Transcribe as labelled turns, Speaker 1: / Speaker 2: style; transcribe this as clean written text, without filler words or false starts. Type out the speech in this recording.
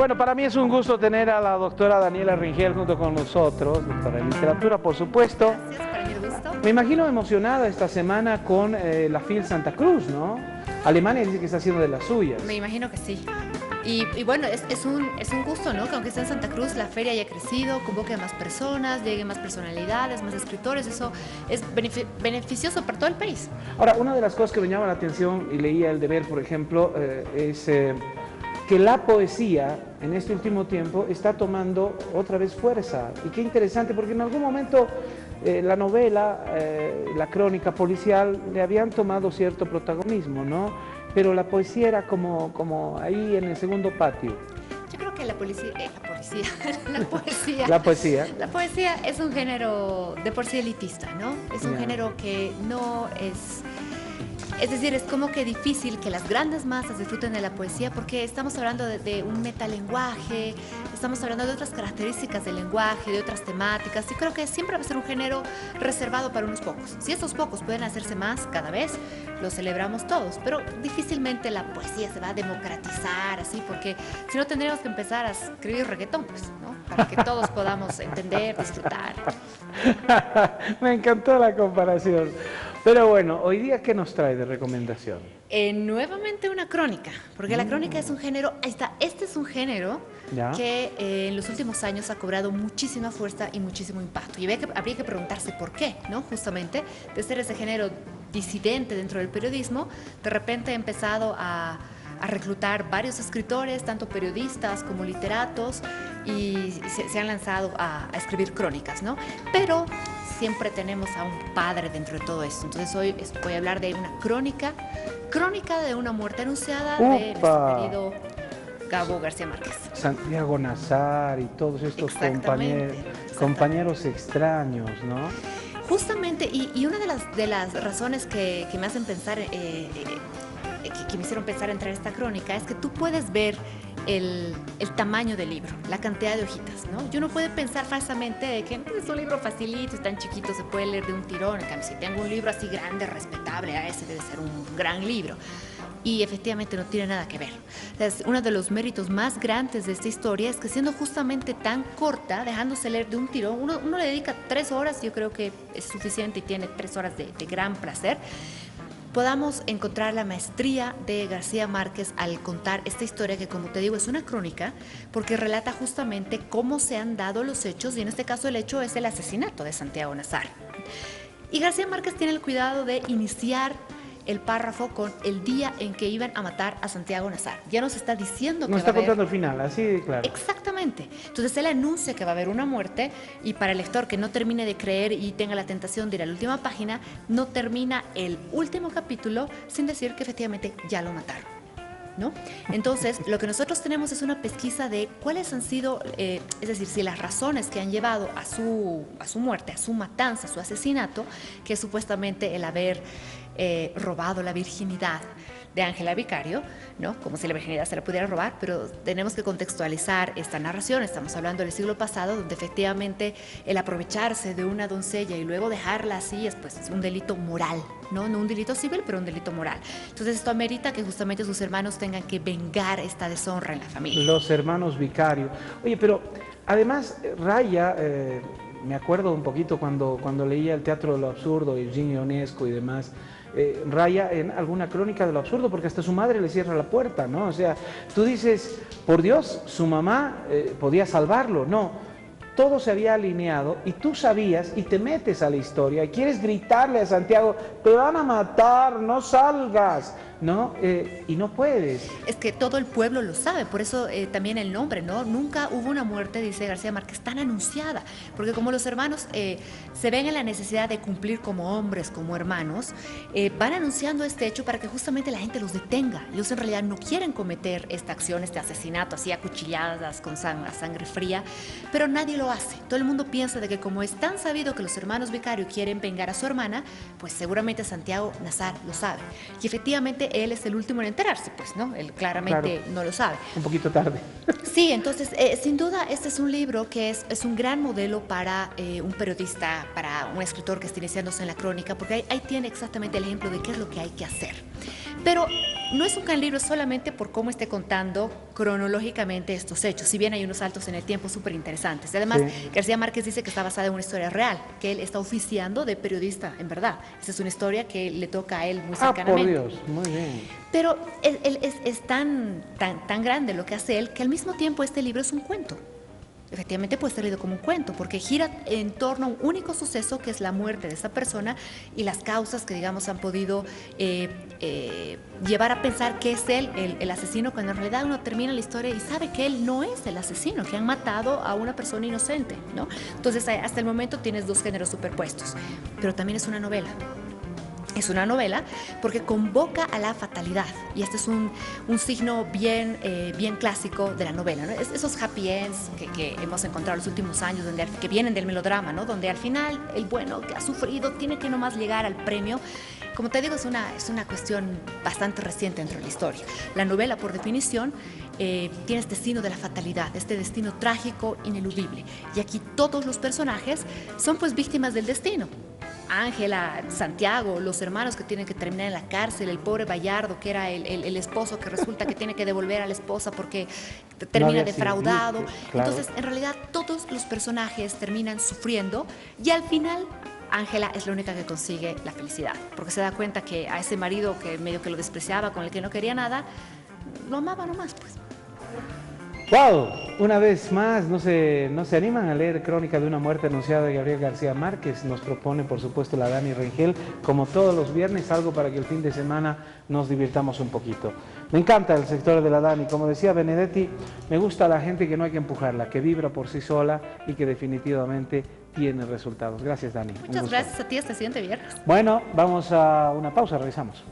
Speaker 1: Bueno, para mí es un gusto tener a la doctora Daniela Ringel junto con nosotros, doctora en literatura, por supuesto.
Speaker 2: Gracias, para mí el gusto.
Speaker 1: Me imagino emocionada esta semana con la FIL Santa Cruz, ¿no? Alemania dice que está haciendo de las suyas.
Speaker 2: Me imagino que sí. Y bueno, es un gusto, ¿no? Que aunque esté en Santa Cruz, la feria haya crecido, convoque a más personas, lleguen más personalidades, más escritores. Eso es beneficioso para todo el país.
Speaker 1: Ahora, una de las cosas que me llama la atención, y leía El Deber, por ejemplo, es que la poesía en este último tiempo está tomando otra vez fuerza. Y qué interesante, porque en algún momento la novela, la crónica policial le habían tomado cierto protagonismo, ¿no? Pero la poesía era como ahí en el segundo patio.
Speaker 2: Yo creo que la poesía es un género de por sí elitista, ¿no? Es un género que no es... Es decir, es como que difícil que las grandes masas disfruten de la poesía porque estamos hablando de un metalenguaje, estamos hablando de otras características del lenguaje, de otras temáticas, y creo que siempre va a ser un género reservado para unos pocos. Si estos pocos pueden hacerse más cada vez, lo celebramos todos, pero difícilmente la poesía se va a democratizar así, porque si no tendríamos que empezar a escribir reggaetón, pues, ¿no? Para que todos podamos entender, disfrutar.
Speaker 1: Me encantó la comparación. Pero bueno, hoy día, ¿qué nos trae de recomendación?
Speaker 2: Nuevamente una crónica, porque la crónica es un género, ahí está, este es un género que en los últimos años ha cobrado muchísima fuerza y muchísimo impacto. Y habría que preguntarse por qué, ¿no? Justamente, de ser ese género disidente dentro del periodismo, de repente ha empezado a reclutar varios escritores, tanto periodistas como literatos, y se han lanzado a escribir crónicas, ¿no? Pero siempre tenemos a un padre dentro de todo esto. Entonces hoy voy a hablar de una crónica de una muerte anunciada de nuestro querido Gabo García Márquez.
Speaker 1: Santiago Nazar y todos estos compañeros extraños, ¿no?
Speaker 2: Justamente, y una de las razones que me hacen pensar, que me hicieron pensar en traer esta crónica, es que tú puedes ver el tamaño del libro, la cantidad de hojitas, ¿no? Yo no puedo pensar falsamente de que es un libro facilito, es tan chiquito, se puede leer de un tirón. En cambio, si tengo un libro así grande, respetable, ese debe ser un gran libro. Y efectivamente no tiene nada que ver. Entonces, uno de los méritos más grandes de esta historia es que siendo justamente tan corta, dejándose leer de un tirón, uno le dedica 3 horas, yo creo que es suficiente y tiene 3 horas de gran placer, podamos encontrar la maestría de García Márquez al contar esta historia que, como te digo, es una crónica porque relata justamente cómo se han dado los hechos, y en este caso el hecho es el asesinato de Santiago Nazar. Y García Márquez tiene el cuidado de iniciar el párrafo con el día en que iban a matar a Santiago Nazar. Ya nos está diciendo que
Speaker 1: nos está contando el final, así de claro.
Speaker 2: Exactamente. Entonces él anuncia que va a haber una muerte, y para el lector que no termine de creer y tenga la tentación de ir a la última página, no termina el último capítulo sin decir que efectivamente ya lo mataron, ¿no? Entonces, lo que nosotros tenemos es una pesquisa de cuáles han sido, es decir, si las razones que han llevado a su muerte, a su matanza, a su asesinato, que es supuestamente el haber robado la virginidad de Ángela Vicario, ¿no? Como si la virginidad se la pudiera robar, pero tenemos que contextualizar esta narración. Estamos hablando del siglo pasado, donde efectivamente el aprovecharse de una doncella y luego dejarla así es pues un delito moral, ¿no? No un delito civil, pero un delito moral. Entonces esto amerita que justamente sus hermanos tengan que vengar esta deshonra en la familia.
Speaker 1: Los hermanos Vicario. Oye, pero además Raya, me acuerdo un poquito cuando leía El Teatro de lo Absurdo, Eugenio Ionesco y demás, raya en alguna crónica de lo absurdo, porque hasta su madre le cierra la puerta, ¿no? O sea, tú dices, por Dios, su mamá podía salvarlo. No, todo se había alineado y tú sabías y te metes a la historia y quieres gritarle a Santiago, te van a matar, no salgas, ¿no? Y no puedes.
Speaker 2: Es que todo el pueblo lo sabe, por eso también el nombre, ¿no? Nunca hubo una muerte, dice García Márquez, tan anunciada, porque como los hermanos se ven en la necesidad de cumplir como hombres, como hermanos, van anunciando este hecho para que justamente la gente los detenga. Ellos en realidad no quieren cometer esta acción, este asesinato, así a cuchilladas, con sangre fría, pero nadie lo hace. Todo el mundo piensa de que como es tan sabido que los hermanos Vicario quieren vengar a su hermana, pues seguramente Santiago Nazar lo sabe. Y efectivamente él es el último en enterarse, pues, ¿no? Él claramente no lo sabe.
Speaker 1: Un poquito tarde.
Speaker 2: Sí, entonces, sin duda, este es un libro que es un gran modelo para un periodista, para un escritor que está iniciándose en la crónica, porque ahí tiene exactamente el ejemplo de qué es lo que hay que hacer. Pero no es un gran libro solamente por cómo esté contando cronológicamente estos hechos, si bien hay unos saltos en el tiempo súper interesantes. Además, sí, García Márquez dice que está basada en una historia real, que él está oficiando de periodista, en verdad. Esa es una historia que le toca a él muy cercanamente.
Speaker 1: Por Dios, muy bien.
Speaker 2: Pero él es tan grande lo que hace él, que al mismo tiempo este libro es un cuento. Efectivamente puede ser leído como un cuento, porque gira en torno a un único suceso, que es la muerte de esa persona y las causas que, digamos, han podido llevar a pensar que es él el asesino, cuando en realidad uno termina la historia y sabe que él no es el asesino, que han matado a una persona inocente, ¿no? Entonces, hasta el momento tienes dos géneros superpuestos, pero también es una novela. Es una novela porque convoca a la fatalidad, y este es un signo bien clásico de la novela, ¿no? Esos happy ends que hemos encontrado en los últimos años, que vienen del melodrama, ¿no? Donde al final el bueno que ha sufrido tiene que nomás llegar al premio. Como te digo, es una cuestión bastante reciente dentro de la historia. La novela, por definición, tiene este signo de la fatalidad, este destino trágico, ineludible. Y aquí todos los personajes son pues víctimas del destino. Ángela, Santiago, los hermanos que tienen que terminar en la cárcel, el pobre Bayardo, que era el esposo que resulta que tiene que devolver a la esposa porque termina defraudado. Claro. Entonces, en realidad, todos los personajes terminan sufriendo y al final Ángela es la única que consigue la felicidad, porque se da cuenta que a ese marido que medio que lo despreciaba, con el que no quería nada, lo amaba nomás, pues.
Speaker 1: ¡Wow! Una vez más, no se animan a leer Crónica de una muerte anunciada de Gabriel García Márquez. Nos propone, por supuesto, la Dani Rengel, como todos los viernes, algo para que el fin de semana nos divirtamos un poquito. Me encanta el sector de la Dani. Como decía Benedetti, me gusta la gente que no hay que empujarla, que vibra por sí sola y que definitivamente tiene resultados. Gracias, Dani.
Speaker 2: Muchas gracias a ti. Hasta el siguiente viernes.
Speaker 1: Bueno, vamos a una pausa, regresamos.